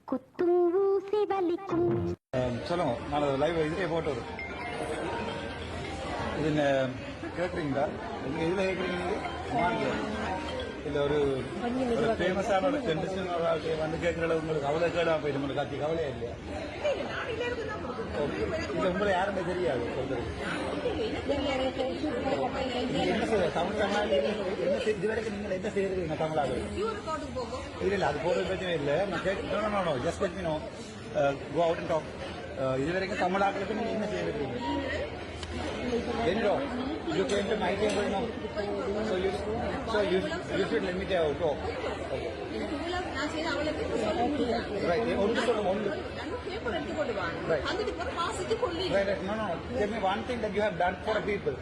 குத்தும் ஊசி வலிக்கும். சொல்லுங்க, நான் லைவ் இதுலேயே போட்டு வரும். இது கேட்குறீங்களா? நீங்கள் இதில் கேட்குறீங்க? நீங்கள் இல்லை ஒரு ஃபேமஸான ஒரு ட்ரெடிஷன் வந்து கேட்குற உங்களுக்கு அவ்வளோ கேடாக போயிடும். உங்களுக்கு காட்சி கவலையா இல்லையா? இல்லை உங்களை யாருமே தெரியாது. என்ன செய்ய தமிழ் தமிழ் என்ன இது வரைக்கும் நீங்கள் என்ன செய்யறீங்க தமிழாக? இல்லை இல்லை அது போகிறது பிரச்சனை இல்லை. நான் கேட்கணும் just let me know go out and talk. இது வரைக்கும் தமிழாக்களுக்கு நீங்கள் என்ன செய்யறீங்க? Enro, you came to my table now. So you should let me talk. Okay. Right. Only right. Right. No. Tell me one thing that you have done for people.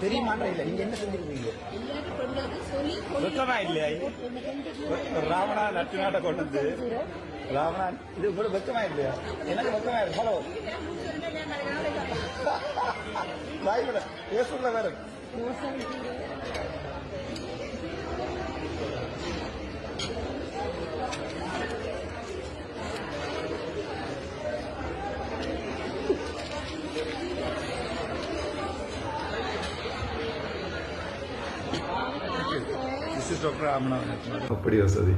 தெரியுமான்ற இல்லை நீங்க என்ன செஞ்சிருக்கீங்க? வெக்கமா இல்லையா? ராவணா நட்டு நாட்டை கொண்டு வந்து ராவணா இது கூட வெக்கமா இல்லையா? எனக்கு வெக்கமா இருக்கு. ஹலோ வாய்ப்புல பேசுறதுல வேற This is Dr. Amna. How are you, Sadi?